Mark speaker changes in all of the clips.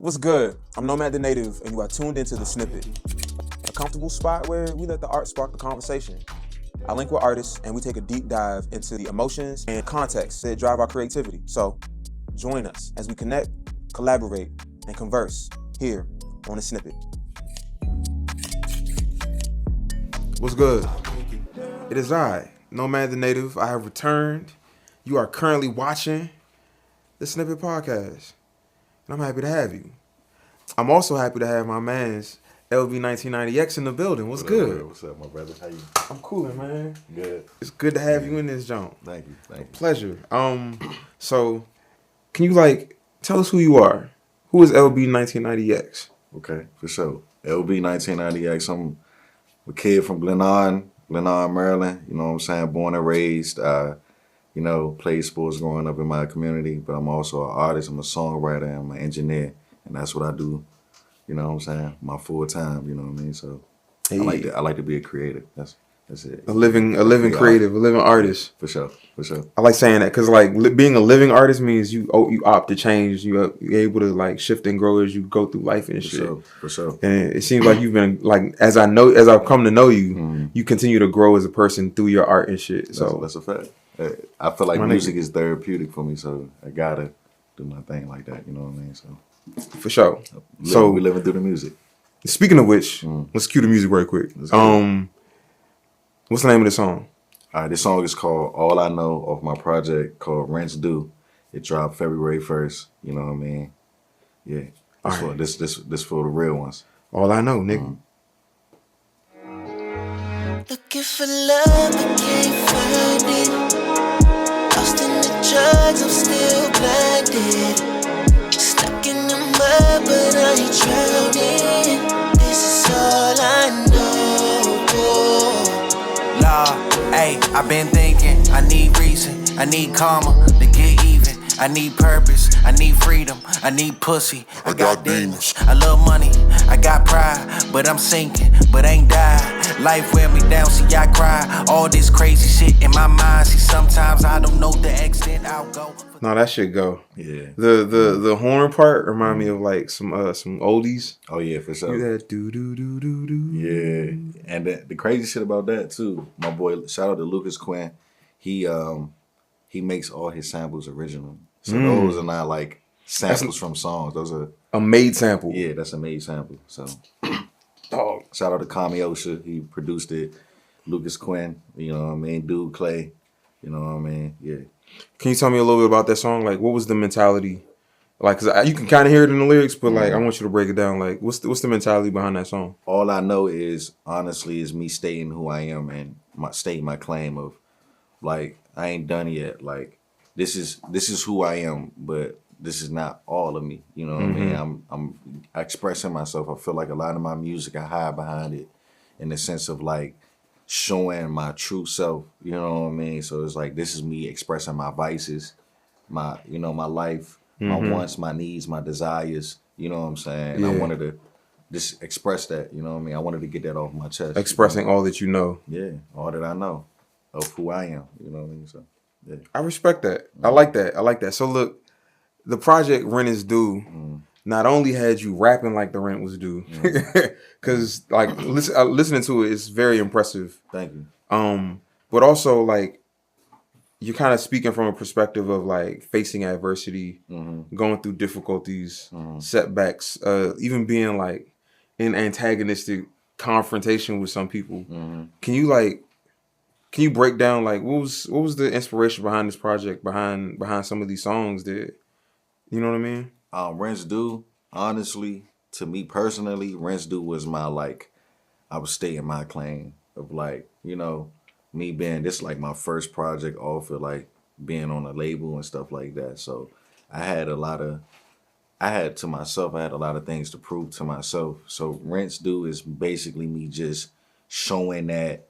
Speaker 1: What's good? I'm Nomad the Native, and you are tuned into The Snippet, a comfortable spot where we let the art spark the conversation. I link with artists, and we take a deep dive into the emotions and context that drive our creativity. So, join us as we connect, collaborate, and converse here on The Snippet. What's good? It is I, Nomad the Native. I have returned. You are currently watching The Snippet Podcast. I'm happy to have you. I'm also happy to have my man's LB199X in the building. What's good?
Speaker 2: What's up, my brother? How you?
Speaker 1: I'm coolin', man.
Speaker 2: Good.
Speaker 1: It's good to have you in this joint.
Speaker 2: Thank you.
Speaker 1: Pleasure. So can you tell us who you are? Who is LB199X?
Speaker 2: Okay, for sure. LB199X. I'm a kid from Glenarm, Maryland. You know what I'm saying? Born and raised. Played sports growing up in my community, but I'm also an artist. I'm a songwriter. I'm an engineer, and that's what I do. You know what I'm saying? My full time. You know what I mean? So
Speaker 1: Hey.
Speaker 2: I like to be a creative. That's it.
Speaker 1: A living creative, a living artist.
Speaker 2: For sure.
Speaker 1: I like saying that because being a living artist means you opt to change. You're able to shift and grow as you go through life and shit.
Speaker 2: For sure.
Speaker 1: And it seems like you've been as I've come to know you, you continue to grow as a person through your art and shit. So
Speaker 2: that's a fact. I feel like music is therapeutic for me, so I gotta do my thing like that. You know what I mean? So
Speaker 1: for sure.
Speaker 2: We're living through the music.
Speaker 1: Speaking of which, let's cue the music right quick. What's the name of the song?
Speaker 2: All right, this song is called "All I Know" off my project called "Rinse Due." It dropped February 1st. You know what I mean? Yeah. This for the real ones.
Speaker 1: All I know, nigga.
Speaker 3: Looking for love, but can't find it. Lost in the drugs, I'm still blinded. Stuck in the mud, but I ain't drowning. This is all I know.
Speaker 4: Lord, hey, I've been thinking, I need reason, I need karma to get even. I need purpose, I need freedom, I need pussy, I got demons. I love money, I got pride, but I'm sinking, but ain't died. Life wear me down, see I cry. All this crazy shit in my mind. See sometimes I don't know the extent I'll go.
Speaker 1: No, that should go.
Speaker 2: Yeah.
Speaker 1: The horn part remind me of some oldies.
Speaker 2: Oh yeah, for sure.
Speaker 1: Do that do do do do do.
Speaker 2: Yeah, and the crazy shit about that too, my boy, shout out to Lucas Quinn. He makes all his samples original. So those are not samples from songs. Those are
Speaker 1: a made sample.
Speaker 2: Yeah, that's a made sample. So
Speaker 1: dog.
Speaker 2: Shout out to Kami Osha. He produced it. Lucas Quinn, you know what I mean? Dude Clay, you know what I mean? Yeah.
Speaker 1: Can you tell me a little bit about that song? What was the mentality? Cause you can kind of hear it in the lyrics, but I want you to break it down. What's the mentality behind that song?
Speaker 2: All I know is me stating who I am and stating my claim of I ain't done yet. This is who I am, but this is not all of me. You know what I mean? I'm expressing myself. I feel like a lot of my music, I hide behind it in the sense of showing my true self. You know what I mean? So it's this is me expressing my vices, my life, my wants, my needs, my desires. You know what I'm saying?
Speaker 1: Yeah.
Speaker 2: And I wanted to just express that. You know what I mean? I wanted to get that off my chest.
Speaker 1: Expressing all that you know.
Speaker 2: Yeah, all that I know of who I am. You know what I mean? So yeah.
Speaker 1: I respect that. I like that. So look, the project Rent is Due not only had you rapping like the rent was due, because listening to it is very impressive.
Speaker 2: Thank you.
Speaker 1: But also you're kind of speaking from a perspective of facing adversity, going through difficulties, setbacks, even being in antagonistic confrontation with some people. Can you break down what was the inspiration behind this project, behind some of these songs that, you know what I mean?
Speaker 2: Rinse Due, honestly, to me personally, Rinse Due was my I was stating my claim of me being this my first project off of being on a label and stuff like that. So I had a lot of things to prove to myself. So Rinse Due is basically me just showing that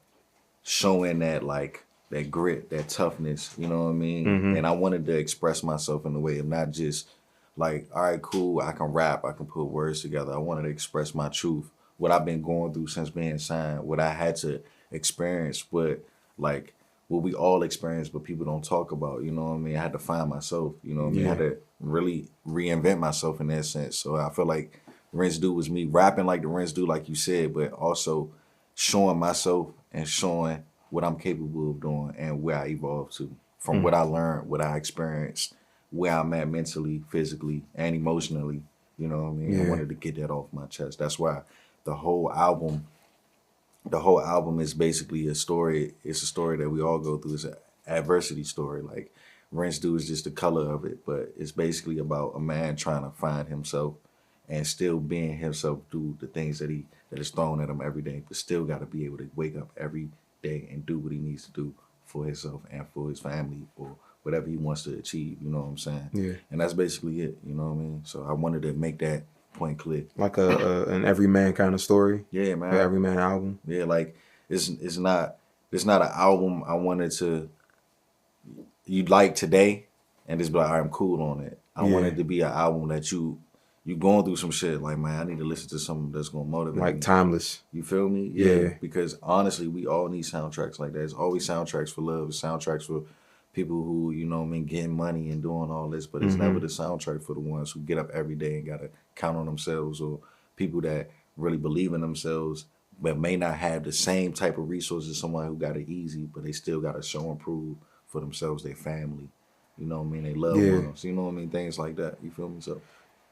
Speaker 2: that grit, that toughness, you know what I mean? And I wanted to express myself in a way of not just all right, cool, I can rap, I can put words together. I wanted to express my truth, what I've been going through since being signed, what I had to experience, but what we all experience, but people don't talk about. You know what I mean? I had to find myself. You know what I mean? I had to really reinvent myself in that sense. So I feel like Rinse Dude was me rapping like the Rinse Dude, like you said, but also showing myself and showing what I'm capable of doing and where I evolved to from what I learned, what I experienced, where I'm at mentally, physically, and emotionally. You know what I mean? I wanted to get that off my chest. That's why the whole album is basically a story. It's a story that we all go through. It's an adversity story. Like Rinse Dude is just the color of it, but it's basically about a man trying to find himself and still being himself through the things that is thrown at him every day, but still got to be able to wake up every day and do what he needs to do for himself and for his family or whatever he wants to achieve. You know what I'm saying? Yeah. And that's basically it. You know what I mean? So I wanted to make that point clear.
Speaker 1: Like an everyman kind of story.
Speaker 2: Yeah, man.
Speaker 1: An everyman album.
Speaker 2: Yeah, like it's not an album I wanted to you'd like today and just be like, all right, I'm cool on it. I wanted to be an album that you going through some shit like, man, I need to listen to something that's gonna motivate
Speaker 1: like
Speaker 2: me.
Speaker 1: Timeless.
Speaker 2: You feel me? Yeah. Because honestly, we all need soundtracks like that. It's always soundtracks for love, it's soundtracks for people who, you know what I mean, getting money and doing all this, but it's never the soundtrack for the ones who get up every day and gotta count on themselves, or people that really believe in themselves but may not have the same type of resources as someone who got it easy, but they still gotta show and prove for themselves, their family. You know what I mean? They love ones. You know what I mean? Things like that. You feel me?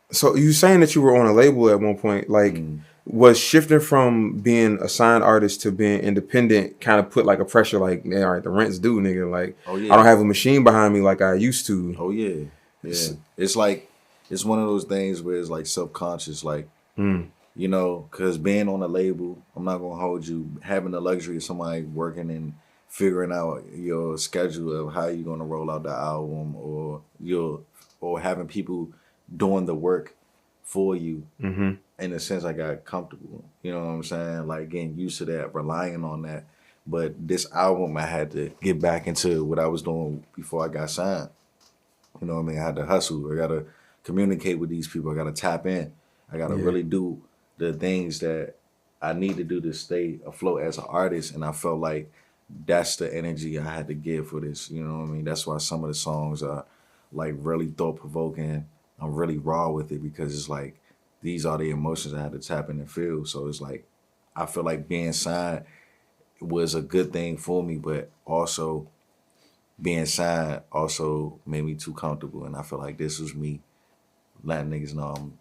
Speaker 2: So
Speaker 1: you saying that you were on a label at one point, like was shifting from being a signed artist to being independent kind of put like a pressure, like, man, all right, the rent's due, nigga. Like, I don't have a machine behind me like I used to.
Speaker 2: Oh yeah. Yeah. It's like, it's one of those things where it's like self-conscious, like, you know, because being on a label, I'm not going to hold you, having the luxury of somebody working and figuring out your schedule of how you're going to roll out the album, or having people doing the work for you. In a sense, I got comfortable. You know what I'm saying? Like getting used to that, relying on that. But this album, I had to get back into what I was doing before I got signed. You know what I mean? I had to hustle. I got to communicate with these people. I got to tap in. I got to really do the things that I need to do to stay afloat as an artist. And I felt like that's the energy I had to give for this. You know what I mean? That's why some of the songs are like really thought-provoking. I'm really raw with it because it's like, these are the emotions I had to tap in and feel. So it's like, I feel like being signed was a good thing for me, but also being signed also made me too comfortable. And I feel like this was me letting niggas know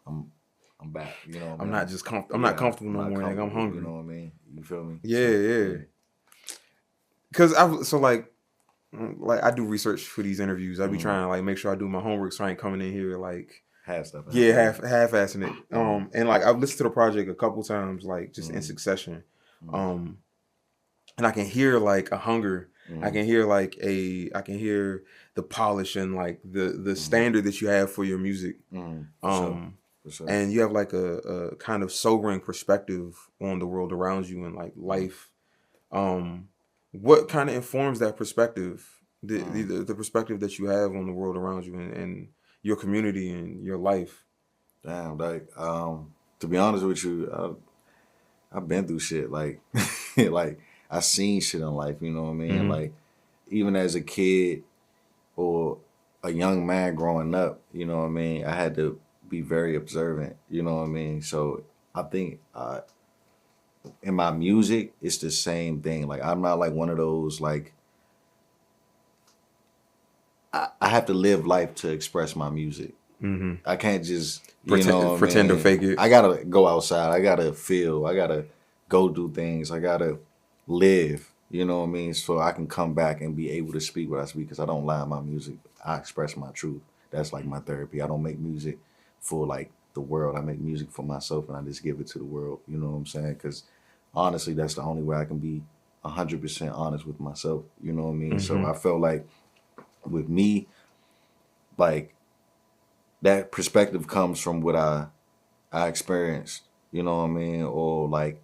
Speaker 2: I'm back. You know what I mean?
Speaker 1: I'm not comfortable no more, nigga. I'm hungry.
Speaker 2: You know what I mean? You feel me?
Speaker 1: Yeah. Cause I do research for these interviews. I be trying to like make sure I do my homework so I ain't coming in here like half-assing it. And like I've listened to the project a couple times, like just in succession. And I can hear like a hunger. I can hear the polish and like the standard that you have for your music. For sure. And you have like a kind of sobering perspective on the world around you and like life. What kind of informs that perspective? The perspective that you have on the world around you and your community and your life.
Speaker 2: Damn, like to be honest with you, I've been through shit. Like like I seen shit in life, you know what I mean? Like even as a kid or a young man growing up, you know what I mean, I had to be very observant, you know what I mean? So I think in my music, it's the same thing. Like I'm not like one of those like I have to live life to express my music. I can't just
Speaker 1: pretend to fake it.
Speaker 2: I gotta go outside. I gotta feel. I gotta go do things. I gotta live. You know what I mean? So I can come back and be able to speak what I speak because I don't lie in my music. I express my truth. That's like my therapy. I don't make music for like the world. I make music for myself and I just give it to the world. You know what I'm saying? Because honestly, that's the only way I can be 100% honest with myself. You know what I mean? So I felt like with me, like that perspective comes from what I experienced, you know what I mean? Or like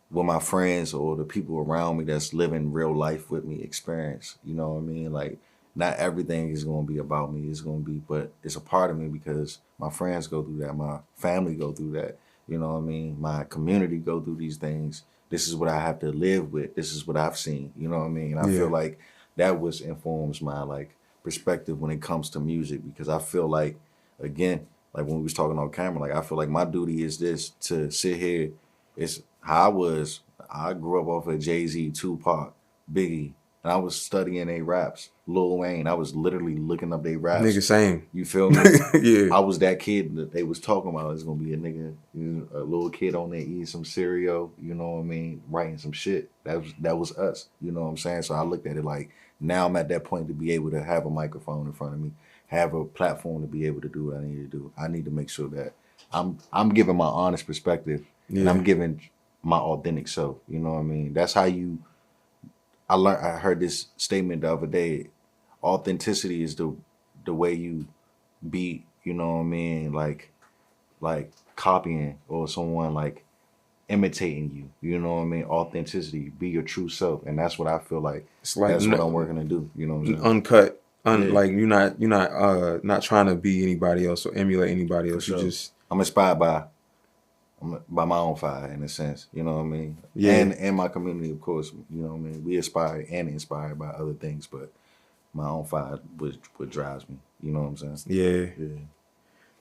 Speaker 2: what my friends or the people around me that's living real life with me experience, you know what I mean? Like not everything is going to be about me. It's going to be, but it's a part of me because my friends go through that. My family go through that. You know what I mean? My community go through these things. This is what I have to live with. This is what I've seen. You know what I mean? And I feel like that was informs my like perspective when it comes to music, because I feel like, again, like when we was talking on camera, like I feel like my duty is this, to sit here. It's how I was. I grew up off of Jay-Z, Tupac, Biggie, and I was studying their raps. Lil Wayne, I was literally looking up their raps.
Speaker 1: Nigga, same.
Speaker 2: You feel me?
Speaker 1: Yeah.
Speaker 2: I was that kid that they was talking about. It's gonna be a nigga, a little kid on there eating some cereal. You know what I mean? Writing some shit. That was us. You know what I'm saying? So I looked at it like, now I'm at that point to be able to have a microphone in front of me, have a platform to be able to do what I need to do. I need to make sure that I'm giving my honest perspective, and I'm giving my authentic self. You know what I mean? That's how you. I heard this statement the other day. Authenticity is the way you be, you know what I mean, like copying or someone like imitating you. You know what I mean? Authenticity, be your true self, and that's what I feel like. It's like that's what I'm working to do. You know what I'm saying?
Speaker 1: Uncut, like you're not trying to be anybody else or emulate anybody else. You just
Speaker 2: I'm inspired by my own fire, in a sense. You know what I mean?
Speaker 1: Yeah.
Speaker 2: And my community, of course. You know what I mean? We aspire and inspired by other things, but my own fire what drives me. You know what I'm saying?
Speaker 1: Yeah.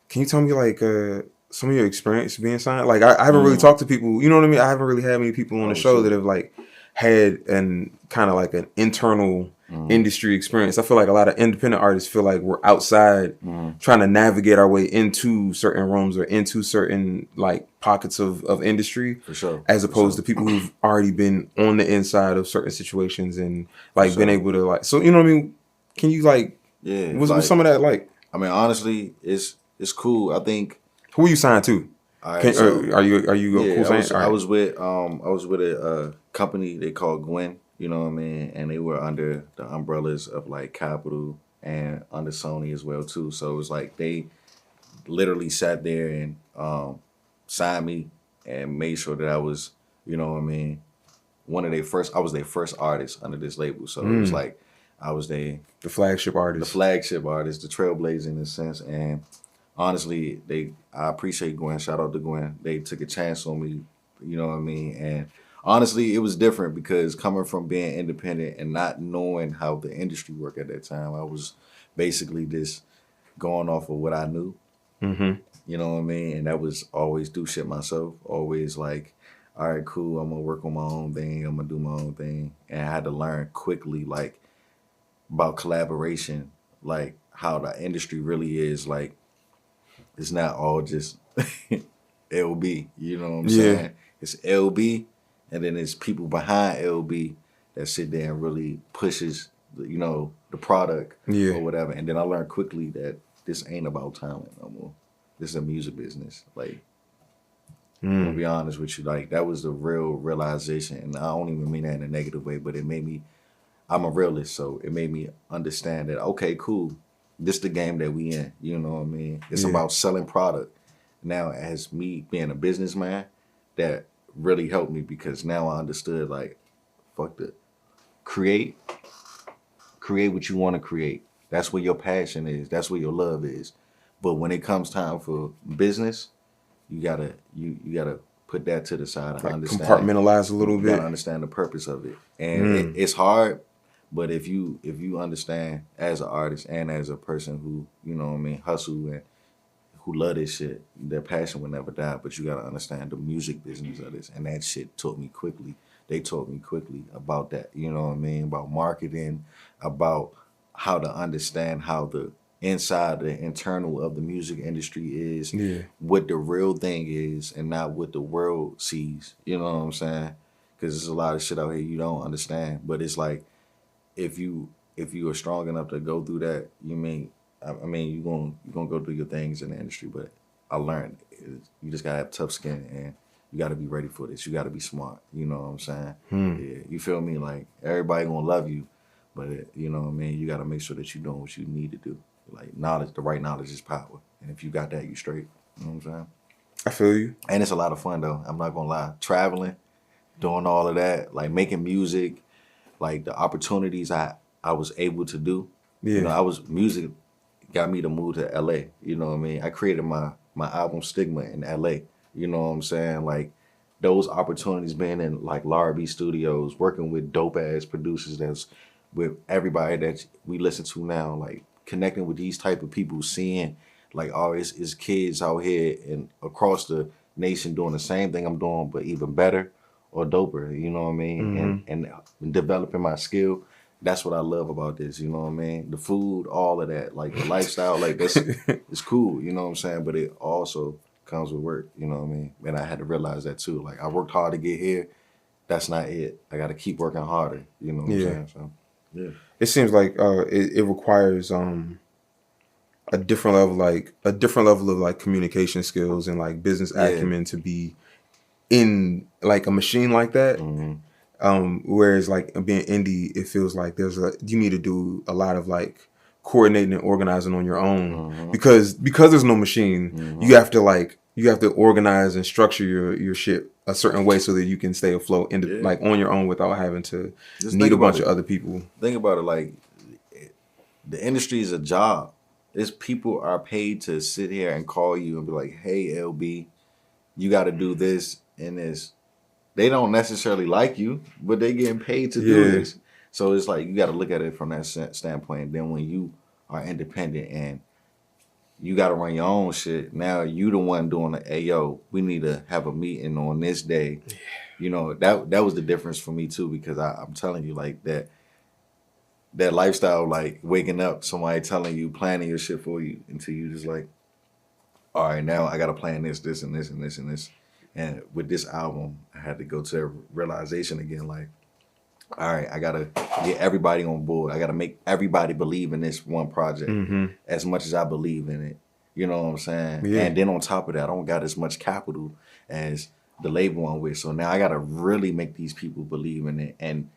Speaker 1: Can you tell me like some of your experience being signed? Like I haven't really talked to people. You know what I mean? I haven't really had many people on the show that have like had an kind of like an internal industry experience. I feel like a lot of independent artists feel like we're outside trying to navigate our way into certain rooms or into certain like pockets of industry.
Speaker 2: For sure.
Speaker 1: As opposed to people who've already been on the inside of certain situations and like been able to like, so you know what I mean? Can you like, what's some of that like?
Speaker 2: I mean, honestly, it's cool. I think.
Speaker 1: Who are you signed to?
Speaker 2: Right,
Speaker 1: are you
Speaker 2: I was with a company they called Gwen, you know what I mean, and they were under the umbrellas of like Capitol and under Sony as well too. So it was like they literally sat there and signed me and made sure that I was, you know what I mean, I was their first artist under this label. So it was like I was the
Speaker 1: flagship artist, the
Speaker 2: trailblazer in a sense. And honestly, I appreciate Gwen. Shout out to Gwen. They took a chance on me, you know what I mean? And honestly, it was different because coming from being independent and not knowing how the industry worked at that time, I was basically just going off of what I knew. You know what I mean? And that was always do shit myself. Always like, all right, cool, I'm going to work on my own thing. I'm going to do my own thing. And I had to learn quickly, like, about collaboration, like how the industry really is. Like, it's not all just LB, you know what I'm saying? It's LB, and then it's people behind LB that sit there and really pushes, you know, the product or whatever. And then I learned quickly that this ain't about talent no more. This is a music business. Like, I'm gonna be honest with you, like that was the real realization. And I don't even mean that in a negative way, but it made me, I'm a realist, so it made me understand that, okay, cool, this the game that we in, you know what I mean? It's about selling product. Now, as me being a businessman, that really helped me because now I understood, like, fuck the, create what you want to create. That's where your passion is. That's where your love is. But when it comes time for business, you gotta put that to the side and like understand.
Speaker 1: Compartmentalize a little bit.
Speaker 2: You gotta understand the purpose of it. And it's hard, but if you understand as an artist and as a person who, you know what I mean, hustle and who love this shit, their passion will never die. But you gotta understand the music business of this. And that shit taught me quickly. They taught me quickly about that, you know what I mean? About marketing, about how to understand how the inside, the internal of the music industry is, what the real thing is, and not what the world sees. You know what I'm saying? Because there's a lot of shit out here you don't understand. But it's like, if you are strong enough to go through that, you're gonna go through your things in the industry. But I learned you just gotta have tough skin and you gotta be ready for this. You gotta be smart. You know what I'm saying? Yeah, you feel me? Like everybody gonna love you, but you know what I mean. You gotta make sure that you're doing what you need to do. Like knowledge, the right knowledge is power, and if you got that, you straight. You know what I'm saying?
Speaker 1: I feel you.
Speaker 2: And it's a lot of fun though. I'm not gonna lie. Traveling, doing all of that, like making music, like the opportunities I was able to do. Yeah. You know, music got me to move to LA. You know what I mean? I created my album Stigma in LA. You know what I'm saying? Like those opportunities being in like Larby Studios, working with dope ass producers that's with everybody that we listen to now, like connecting with these type of people, seeing like all it's kids out here and across the nation doing the same thing I'm doing, but even better or doper, you know what I mean? And developing my skill. That's what I love about this, you know what I mean? The food, all of that, like the lifestyle, like that's it's cool, you know what I'm saying? But it also comes with work, you know what I mean? And I had to realize that too. Like I worked hard to get here. That's not it. I got to keep working harder, you know what I'm saying? So, yeah.
Speaker 1: It seems like it requires a different level of like communication skills and like business acumen to be in like a machine like that. Whereas like being indie, it feels like you need to do a lot of like coordinating and organizing on your own because there's no machine. You have to organize and structure your shit a certain way so that you can stay afloat like on your own without having to need a bunch of other people.
Speaker 2: Think about it, like the industry is a job. It's people are paid to sit here and call you and be like, "Hey, LB, you got to do this and this." They don't necessarily like you, but they getting paid to do this. So it's like you got to look at it from that standpoint. Then when you are independent and you got to run your own shit, now you the one doing the, hey, yo, we need to have a meeting on this day. You know, that was the difference for me too, because I'm telling you, like that lifestyle, like waking up, somebody telling you, planning your shit for you until you just like, all right, now I got to plan this, and this, and this, and this. And with this album, I had to go to a realization again, like, all right, I got to get everybody on board. I got to make everybody believe in this one project as much as I believe in it. You know what I'm saying? Yeah. And then on top of that, I don't got as much capital as the label I'm with. So now I got to really make these people believe in it and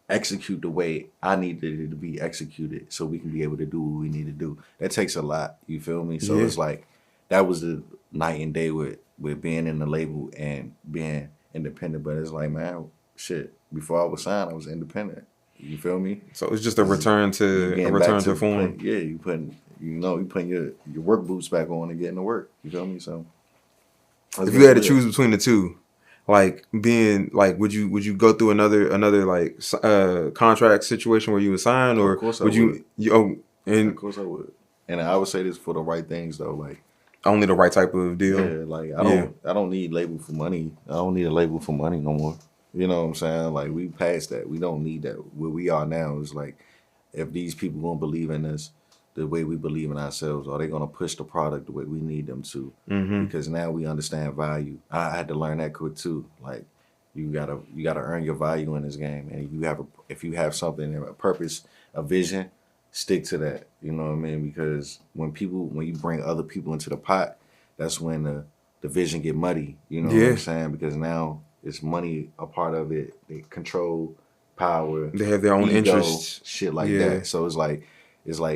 Speaker 2: execute the way I needed it to be executed so we can be able to do what we need to do. That takes a lot. You feel me? So it's like, that was the night and day with being in the label and being independent. But it's like, man, shit, before I was signed, I was independent. You feel me?
Speaker 1: So it's just a return to form.
Speaker 2: You putting your work boots back on and getting to work. You feel me? So
Speaker 1: if you had to choose between the two, like being like, would you go through another like contract situation where you would sign, or would you?
Speaker 2: Of course I would. And I would say this for the right things though, like
Speaker 1: only the right type of deal.
Speaker 2: Yeah, like I don't need label for money. I don't need a label for money no more. You know what I'm saying? Like we passed that. We don't need that. Where we are now is like, if these people gonna believe in us the way we believe in ourselves, are they gonna push the product the way we need them to? Because now we understand value. I had to learn that quick too. Like you gotta earn your value in this game, and if you have something, a purpose, a vision, stick to that. You know what I mean? Because when you bring other people into the pot, that's when the vision get muddy. You know what I'm saying? Because now it's money a part of it. They control power.
Speaker 1: They have their own interests,
Speaker 2: shit like that. So it's like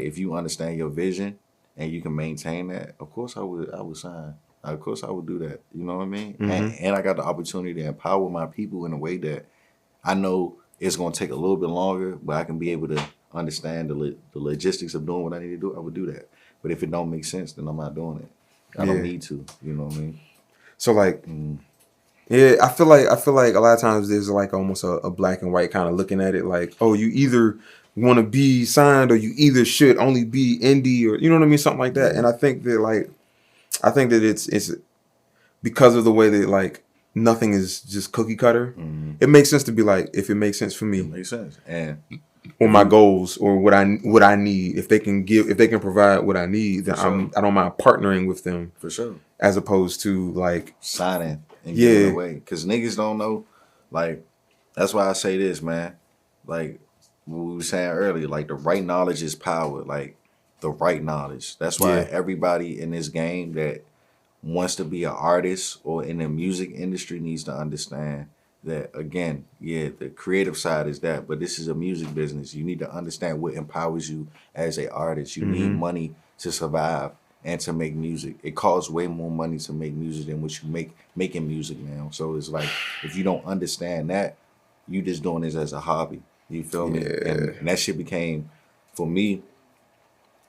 Speaker 2: if you understand your vision and you can maintain that, of course I would sign. Of course I would do that. You know what I mean? And I got the opportunity to empower my people in a way that I know it's gonna take a little bit longer, but I can be able to understand the logistics of doing what I need to do. I would do that. But if it don't make sense, then I'm not doing it. I don't need to. You know what I mean?
Speaker 1: So like. Yeah, I feel like a lot of times there's like almost a black and white kind of looking at it, like, oh, you either want to be signed or you either should only be indie, or you know what I mean, something like that. And I think that it's because of the way that like nothing is just cookie cutter. It makes sense to be like, if it makes sense for me,
Speaker 2: it makes sense, and
Speaker 1: or my goals or what I need, if they can provide what I need, then I don't mind partnering with them
Speaker 2: for sure,
Speaker 1: as opposed to like
Speaker 2: signing. And giving away, because niggas don't know. Like, that's why I say this, man. Like what we were saying earlier, like the right knowledge is power. Like the right knowledge. That's why everybody in this game that wants to be an artist or in the music industry needs to understand that, again, the creative side is that, but this is a music business. You need to understand what empowers you as an artist. You need money to survive and to make music. It costs way more money to make music than what you making music now. So it's like, if you don't understand that, you just doing this as a hobby. You feel me? And that shit became, for me,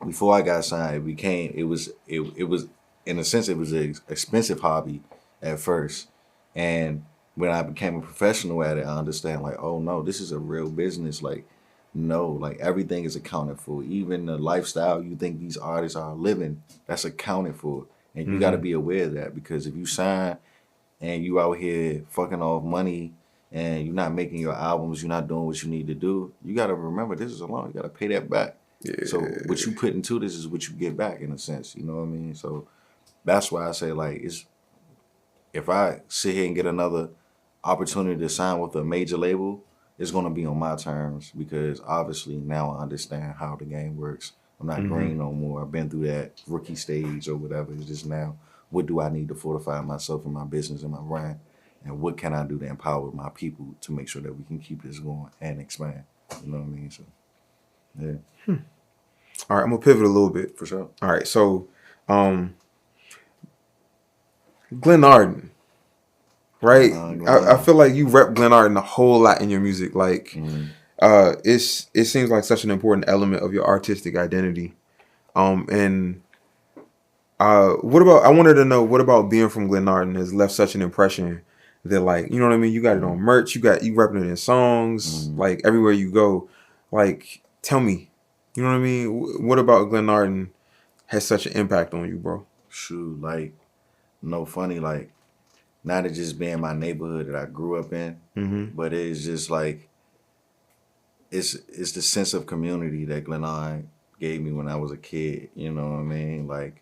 Speaker 2: before I got signed, it was in a sense, it was an expensive hobby at first. And when I became a professional at it, I understand like, oh no, this is a real business. Like, no, like everything is accounted for. Even the lifestyle you think these artists are living, that's accounted for. And you got to be aware of that, because if you sign and you out here fucking off money and you're not making your albums, you're not doing what you need to do, you got to remember this is a loan. You got to pay that back. Yeah. So what you put into this is what you get back, in a sense. You know what I mean? So that's why I say, like, if I sit here and get another opportunity to sign with a major label, it's going to be on my terms, because obviously now I understand how the game works. I'm not green no more. I've been through that rookie stage or whatever. It's just now, what do I need to fortify myself and my business and my brand? And what can I do to empower my people to make sure that we can keep this going and expand? You know what I mean? So, yeah.
Speaker 1: All right, I'm going to pivot a little bit.
Speaker 2: For sure.
Speaker 1: All right, so Glenn Arden, right? I feel like you rep Glenn Arden a whole lot in your music. Like, it seems like such an important element of your artistic identity. And what about, I wanted to know, what about being from Glen Arden has left such an impression that, like, you know what I mean? You got it on merch, you repping it in songs, like everywhere you go. Like, tell me, you know what I mean? What about Glen Arden has such an impact on you, bro?
Speaker 2: Shoot, like, no funny, like, not it just being my neighborhood that I grew up in, but it's just like, it's the sense of community that Glen Arden gave me when I was a kid. You know what I mean? Like,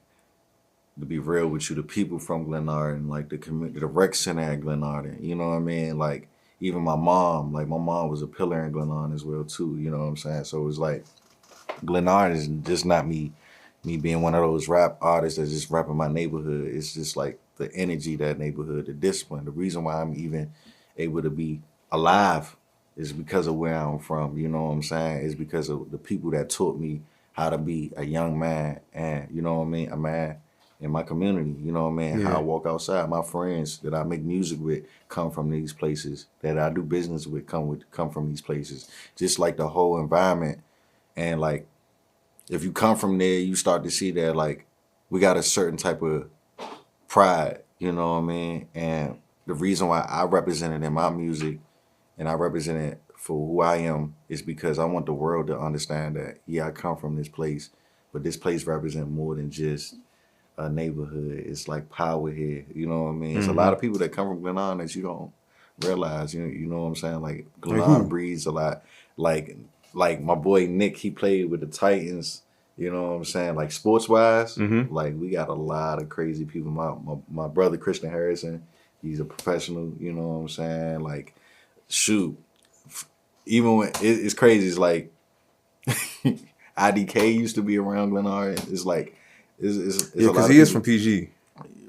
Speaker 2: to be real with you, the people from Glen Arden, like the rec center at Glen Arden, you know what I mean? Like, even my mom was a pillar in Glen Arden as well too, you know what I'm saying? So it was like, Glen Arden is just not me being one of those rap artists that's just rapping my neighborhood. It's just like the energy, that neighborhood, the discipline. The reason why I'm even able to be alive is because of where I'm from, you know what I'm saying? It's because of the people that taught me how to be a young man, and, you know what I mean, a man in my community, you know what I mean? Yeah. How I walk outside. My friends that I make music with come from these places. That I do business with come from these places. Just like the whole environment. And like, if you come from there, you start to see that, like, we got a certain type of pride, you know what I mean? And the reason why I represent it in my music and I represent it for who I am is because I want the world to understand that, yeah, I come from this place, but this place represents more than just a neighborhood. It's like power here, you know what I mean? It's a lot of people that come from Glen Arden that you don't realize, you know what I'm saying? Like, Glen Arden breeds a lot. Like my boy Nick, he played with the Titans, you know what I'm saying? Like, sports-wise, like, we got a lot of crazy people. My brother, Christian Harrison, he's a professional, you know what I'm saying? Like, shoot, even when it's crazy, it's like IDK used to be around Glen Arden. It's like, it's
Speaker 1: yeah, because he is from PG.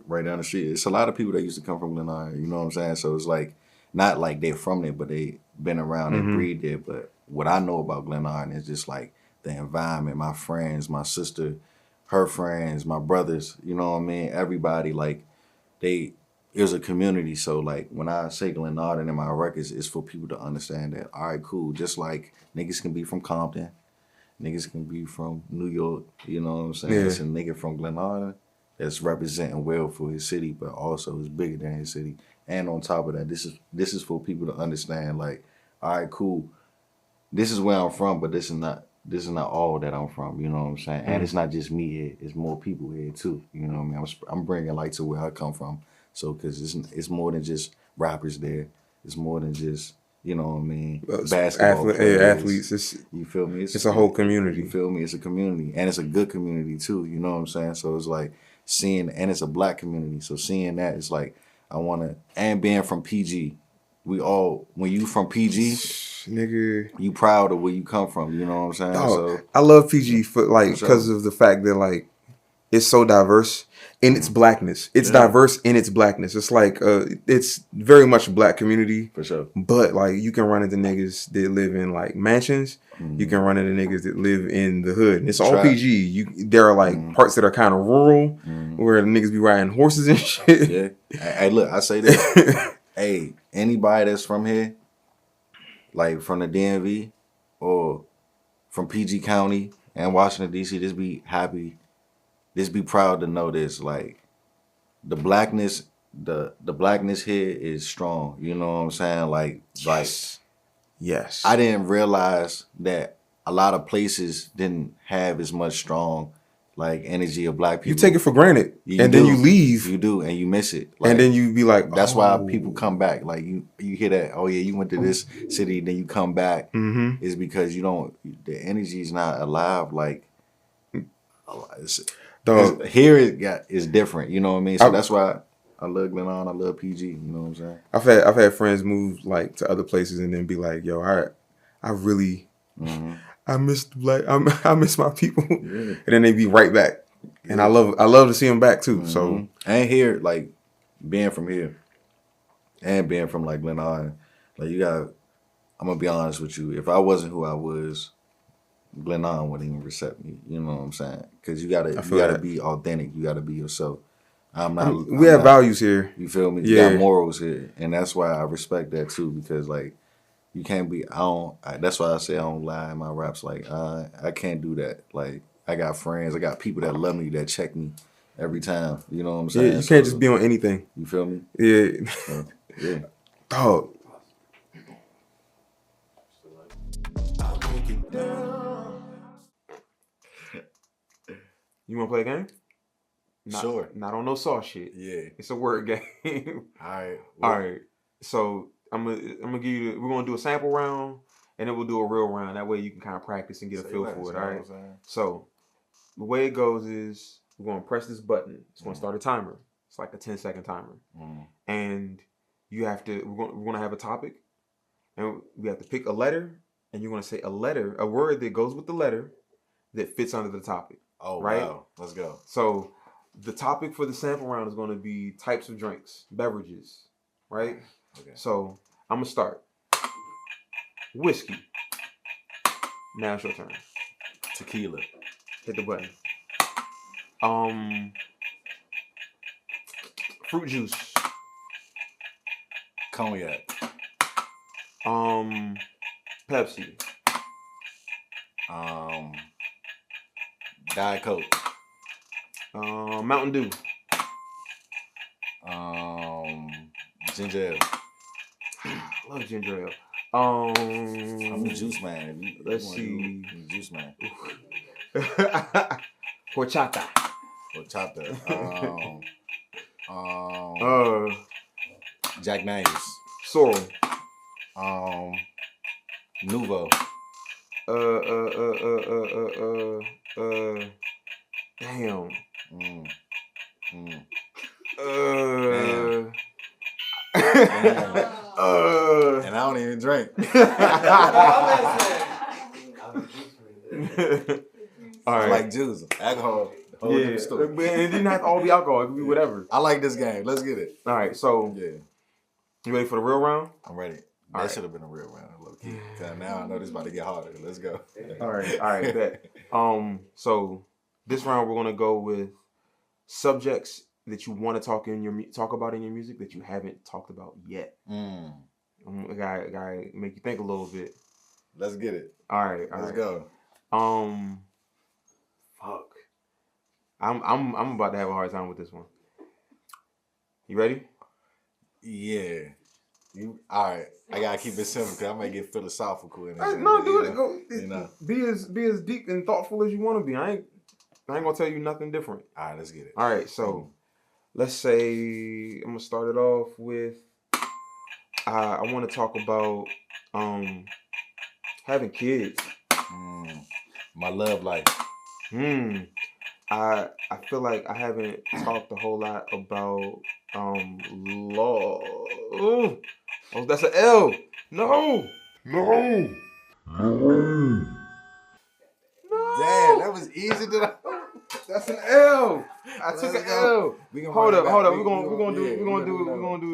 Speaker 2: Right down the street. It's a lot of people that used to come from Glen Arden, you know what I'm saying? So it's like, not like they're from there, but they been around and breed there. But what I know about Glen Arden is just like the environment, my friends, my sister, her friends, my brothers, you know what I mean? Everybody, like, it was a community. So like, when I say Glen Arden in my records, it's for people to understand that, all right, cool. Just like niggas can be from Compton, niggas can be from New York, you know what I'm saying? Yeah. It's a nigga from Glen Arden that's representing well for his city, but also is bigger than his city. And on top of that, this is for people to understand, like, all right, cool. This is where I'm from, but this is not all that I'm from, you know what I'm saying? And it's not just me here, it's more people here too, you know what I mean? I'm bringing light to where I come from. So, because it's more than just rappers there. It's more than just, you know what I mean, basketball
Speaker 1: athletes.
Speaker 2: You feel me?
Speaker 1: It's a whole community.
Speaker 2: You feel me? It's a community. And it's a good community too, you know what I'm saying? So it's like and it's a black community. So seeing that, it's like, and being from PG, when you from PG,
Speaker 1: nigga,
Speaker 2: you proud of where you come from, you know what I'm saying?
Speaker 1: So I love PG because of the fact that, like, it's so diverse in its blackness. It's diverse in its blackness. It's like it's very much a black community.
Speaker 2: For sure.
Speaker 1: But like, you can run into niggas that live in like mansions. You can run into niggas that live in the hood. And it's all PG. There are like parts that are kind of rural where the niggas be riding horses and shit.
Speaker 2: Yeah. Hey, look, I say this. Hey, anybody that's from here, like from the DMV or from PG County and Washington, D.C., just be happy. Just be proud to know this. Like, the blackness the blackness here is strong. You know what I'm saying? Like
Speaker 1: Yes.
Speaker 2: I didn't realize that a lot of places didn't have as much strong like energy of black people.
Speaker 1: You take it for granted, then you leave.
Speaker 2: You do, and you miss it. Like,
Speaker 1: and then you be like,
Speaker 2: that's why people come back. Like you hear that? Oh yeah, you went to this city, then you come back.
Speaker 1: Mm-hmm.
Speaker 2: Is because the energy is not alive. Like here is different. You know what I mean? So that's why I love Glen Allen, I love PG. You know what I'm saying?
Speaker 1: I've had friends move like to other places and then be like, yo, I really. Mm-hmm. I miss my people, and then they be right back, and I love to see them back too. Mm-hmm. So
Speaker 2: and here, like being from here, and being from like Glen Allen, like I'm gonna be honest with you. If I wasn't who I was, Glen Allen wouldn't even accept me. You know what I'm saying? Because you gotta be authentic. You gotta be yourself.
Speaker 1: We have values here.
Speaker 2: You feel me? You got morals here, and that's why I respect that too. Because like. You can't be. That's why I say I don't lie in my raps. Like I can't do that. Like I got friends. I got people that love me that check me every time. You know what I'm saying?
Speaker 1: Yeah, you can't just be on anything.
Speaker 2: You feel me?
Speaker 1: Yeah.
Speaker 2: Yeah.
Speaker 1: Dog. You want to play a game?
Speaker 2: Sure.
Speaker 1: Not on no sauce shit.
Speaker 2: Yeah.
Speaker 1: It's a word game.
Speaker 2: All right.
Speaker 1: All right. So. I'm gonna give you. We're gonna do a sample round, and then we'll do a real round. That way you can kind of practice and get a feel for it. All right. So the way it goes is we're gonna press this button. It's gonna start a timer. It's like a 10-second timer, and you have to. We're gonna have a topic, and we have to pick a letter, and you're gonna say a word that goes with the letter that fits under the topic.
Speaker 2: Oh,
Speaker 1: right.
Speaker 2: Wow. Let's go.
Speaker 1: So the topic for the sample round is gonna be types of drinks, beverages, right? Okay. So I'm gonna start. Whiskey. Now it's your turn.
Speaker 2: Tequila.
Speaker 1: Hit the button. Fruit juice.
Speaker 2: Cognac.
Speaker 1: Pepsi.
Speaker 2: Diet Coke.
Speaker 1: Mountain Dew.
Speaker 2: Ginger ale.
Speaker 1: I love ginger ale.
Speaker 2: I'm a juice man.
Speaker 1: Let's see.
Speaker 2: Juice man.
Speaker 1: Horchata.
Speaker 2: Jack Daniels.
Speaker 1: Sorrel.
Speaker 2: Nuvo.
Speaker 1: Damn.
Speaker 2: And I don't even drink.
Speaker 1: All right.
Speaker 2: I like juice, alcohol.
Speaker 1: Yeah, and it didn't have to all be alcohol. It could be whatever.
Speaker 2: I like this game. Let's get it.
Speaker 1: All right, so you ready for the real round?
Speaker 2: I'm ready. That should have been a real round, low key. Now I know this is about to get harder. Let's go.
Speaker 1: All right, bet. So this round we're gonna go with subjects that you want to talk about in your music that you haven't talked about yet. Gotta make you think a little bit.
Speaker 2: Let's get it.
Speaker 1: All right.
Speaker 2: Let's go.
Speaker 1: Fuck. I'm about to have a hard time with this one. You ready?
Speaker 2: Yeah. All right. I gotta keep it simple because I might get philosophical in this.
Speaker 1: No, do it. Go. Be as deep and thoughtful as you want to be. I ain't gonna tell you nothing different.
Speaker 2: All right, let's get it.
Speaker 1: All right, so let's say I'm gonna start it off with. I want to talk about having kids.
Speaker 2: My love life.
Speaker 1: I feel like I haven't talked a whole lot about law. Oh, that's an L. No.
Speaker 2: Damn, that was easy to.
Speaker 1: That's an L. I took an L. Hold up. We're gonna do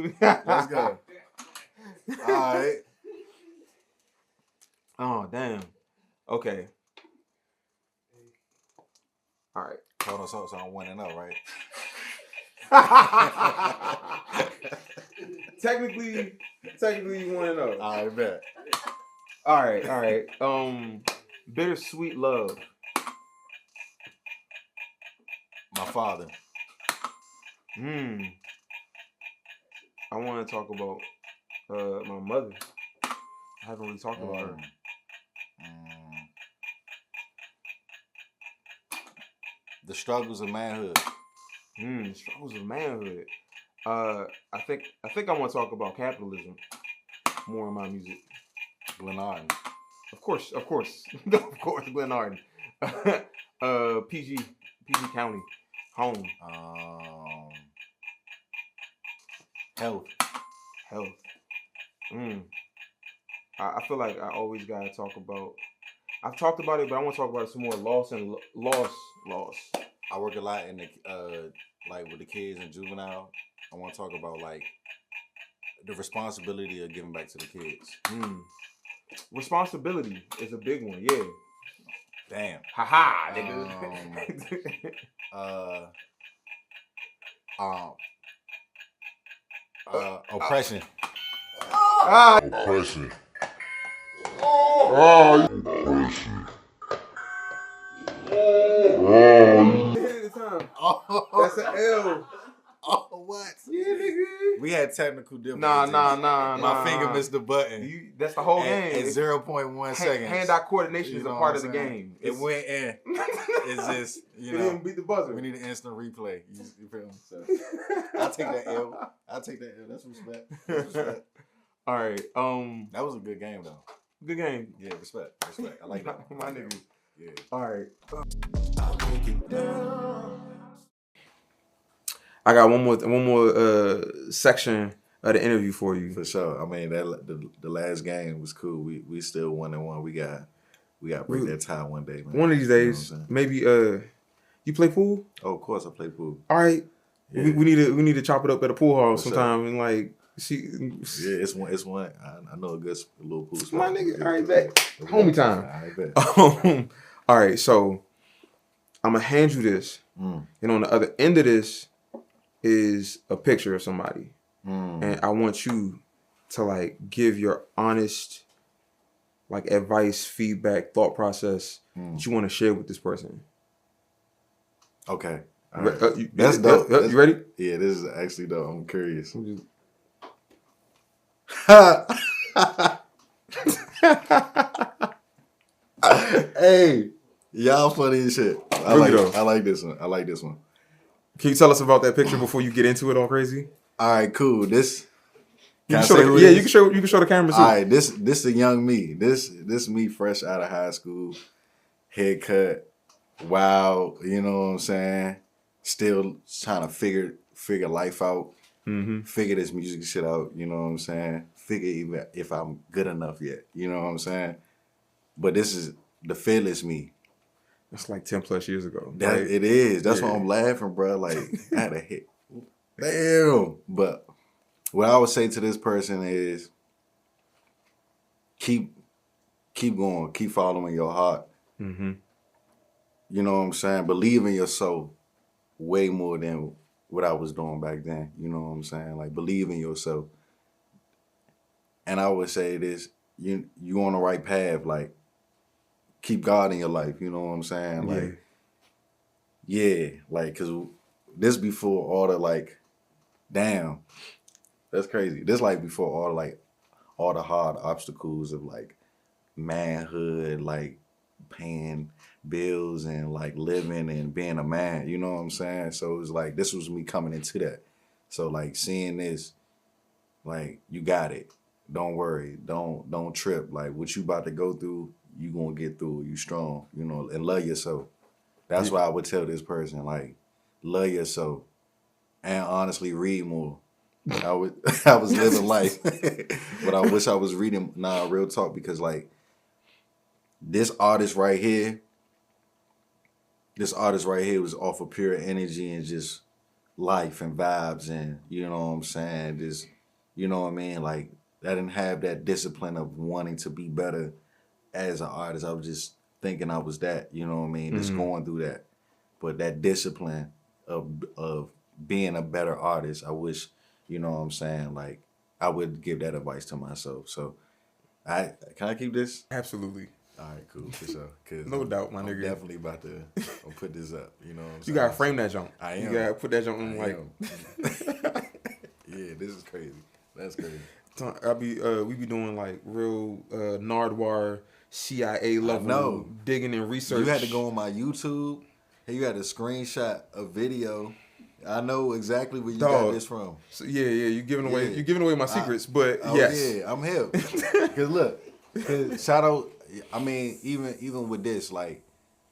Speaker 1: it.
Speaker 2: Let's go. All right.
Speaker 1: Oh damn. Okay. All right.
Speaker 2: Hold on, so I'm 1-0, right?
Speaker 1: Technically you 1-0.
Speaker 2: I bet.
Speaker 1: All right. Bittersweet love.
Speaker 2: My father.
Speaker 1: I want to talk about my mother. I haven't really talked about her.
Speaker 2: The struggles of manhood.
Speaker 1: Struggles of manhood. I think I want to talk about capitalism more in my music.
Speaker 2: Glenn Arden.
Speaker 1: Of course, Glenn Arden. PG County, home.
Speaker 2: Health.
Speaker 1: I feel like I always gotta talk about. I've talked about it, but I want to talk about it some more. Loss.
Speaker 2: I work a lot in the like with the kids and juvenile. I want to talk about like the responsibility of giving back to the kids.
Speaker 1: Responsibility is a big one. Yeah.
Speaker 2: Damn.
Speaker 1: Haha, nigga.
Speaker 2: Oppression.
Speaker 5: Oppression.
Speaker 1: That's an L.
Speaker 2: Oh, what?
Speaker 1: Yeah, nigga.
Speaker 2: We had technical difficulties.
Speaker 1: Nah.
Speaker 2: My finger missed the button.
Speaker 1: That's the whole
Speaker 2: at
Speaker 1: game.
Speaker 2: 0.1 seconds.
Speaker 1: Hand-eye coordination is a part of the
Speaker 2: saying?
Speaker 1: game.
Speaker 2: It went in. It's just, you know.
Speaker 1: Didn't beat the buzzer.
Speaker 2: We need an instant replay. You feel me? So, I'll take that L. That's respect.
Speaker 1: All right.
Speaker 2: That was a good game, though.
Speaker 1: Good game.
Speaker 2: Yeah, respect. I like that.
Speaker 1: My niggas.
Speaker 2: Yeah.
Speaker 1: All right. I got one more section of the interview for you.
Speaker 2: For sure. I mean, the last game was cool. We still 1-1. We got to break that tie one day, man.
Speaker 1: One of these days, you know maybe. You play pool?
Speaker 2: Oh, of course I play pool.
Speaker 1: All right. Yeah. We need to chop it up at a pool hall
Speaker 2: For
Speaker 1: sometime
Speaker 2: sure.
Speaker 1: and like see.
Speaker 2: Yeah, it's one. I know a good little pool spot.
Speaker 1: My nigga. All right, bet. Homie time.
Speaker 2: All right, bet.
Speaker 1: All right, so I'm gonna hand you this, and on the other end of this is a picture of somebody, and I want you to like give your honest, like advice, feedback, thought process that you want to share with this person.
Speaker 2: Okay, all
Speaker 1: Right.
Speaker 2: right. That's dope.
Speaker 1: You ready?
Speaker 2: Yeah, this is actually dope. I'm curious. Hey, y'all funny as shit. I like this one.
Speaker 1: Can you tell us about that picture before you get into it all crazy?
Speaker 2: All right, cool. This.
Speaker 1: You can show the camera too.
Speaker 2: All right, this a young me. This me fresh out of high school, haircut, wild. You know what I'm saying? Still trying to figure life out. Figure this music shit out. You know what I'm saying? Figure even if I'm good enough yet. You know what I'm saying? But this is the fearless me.
Speaker 1: That's like 10 plus years ago.
Speaker 2: That
Speaker 1: right?
Speaker 2: It is. That's why I'm laughing, bro. Like, I had a hit. Damn. But what I would say to this person is keep going. Keep following your heart. You know what I'm saying? Believe in yourself way more than what I was doing back then. You know what I'm saying? Like, believe in yourself. And I would say this, you on the right path. Like, keep God in your life. You know what I'm saying? Like, yeah. Like, because this before all the, like, damn. That's crazy. This, like, before all the hard obstacles of, like, manhood, like, paying bills and, like, living and being a man. You know what I'm saying? So, it was like, this was me coming into that. So, like, seeing this, like, you got it. Don't worry. Don't trip. Like, what you about to go through, you gonna get through. You strong, you know, and love yourself. That's why I would tell this person, like, love yourself. And honestly, read more. I was living life. But I wish I was reading real talk, because like this artist right here was off of pure energy and just life and vibes, and you know what I'm saying? Just, you know what I mean? Like, I didn't have that discipline of wanting to be better as an artist. I was just thinking I was that, you know what I mean? Just going through that. But that discipline of being a better artist, I wish, you know what I'm saying? Like, I would give that advice to myself. So, can I keep this?
Speaker 1: Absolutely.
Speaker 2: All right, cool, for sure.
Speaker 1: No doubt, my
Speaker 2: I'm
Speaker 1: nigga.
Speaker 2: definitely about to put this up, you know what I'm saying?
Speaker 1: You gotta frame that junk.
Speaker 2: I am.
Speaker 1: You gotta put that junk on, like.
Speaker 2: Yeah, this is crazy. That's crazy.
Speaker 1: We be doing like real Nardwuar CIA level digging and research.
Speaker 2: You had to go on my YouTube and you had to screenshot a video. I know exactly where you got this from.
Speaker 1: So, you giving away my secrets, but yes.
Speaker 2: Yeah, I'm hip. Cause look, shout out. I mean, even with this, like,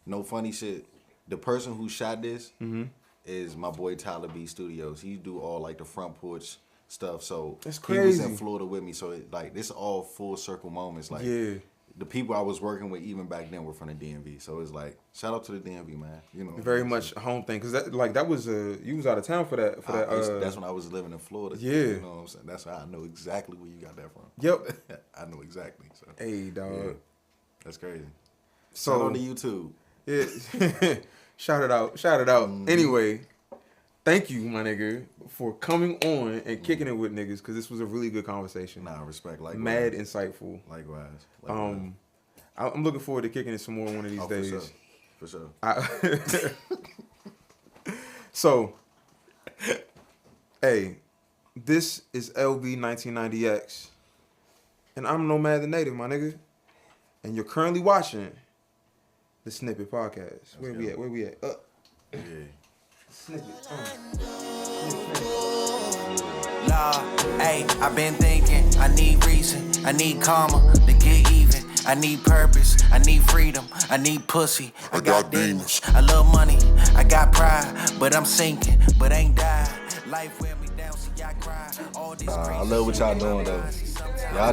Speaker 2: no funny shit. The person who shot this is my boy Tyler B Studios. He do all like the front porch stuff. So
Speaker 1: that's crazy.
Speaker 2: He was in Florida with me. So this all full circle moments. Like the people I was working with even back then were from the DMV. So it's like shout out to the DMV, man. You know,
Speaker 1: very much a home thing because that was you was out of town for that.
Speaker 2: That's when I was living in Florida.
Speaker 1: Yeah,
Speaker 2: you know what I'm saying. That's how I know exactly where you got that from.
Speaker 1: Yep,
Speaker 2: I know exactly. So
Speaker 1: hey, dog,
Speaker 2: that's crazy.
Speaker 1: So
Speaker 2: on the YouTube,
Speaker 1: yeah, shout it out. Anyway. Thank you, my nigga, for coming on and kicking it with niggas because this was a really good conversation.
Speaker 2: Nah, respect. Likewise.
Speaker 1: Mad insightful.
Speaker 2: Likewise.
Speaker 1: I'm looking forward to kicking it some more one of these days.
Speaker 2: For sure.
Speaker 1: So, hey, this is LB199X, and I'm Nomad the Native, my nigga, and you're currently watching the Snippet Podcast. Where we at?
Speaker 2: Yeah.
Speaker 1: Snippet.
Speaker 4: Hey, I've been thinking, I need reason, I need karma to get even. I need purpose, I need freedom, I need pussy, I got demons. I love money, I got pride, but I'm sinking, but ain't died. Life wear me down, see I cry. All this
Speaker 2: I love what y'all doing though. Y'all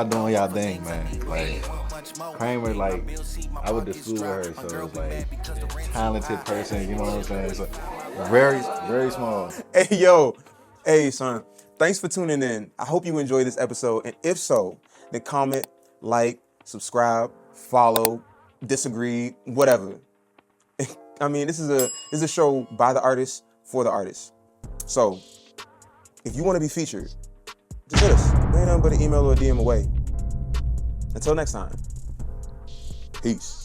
Speaker 2: doing y'all thing, man. Like Kramer, like I went to school with her, so it's like talented person, you know what I'm saying? So very, very small.
Speaker 1: Hey son, thanks for tuning in. I hope you enjoyed this episode, and if so, then comment, like, subscribe, follow, disagree, whatever. I mean, this is a show by the artist for the artist. So if you want to be featured, just hit us. Ain't nothing but an email or a DM away. Until next time. Peace.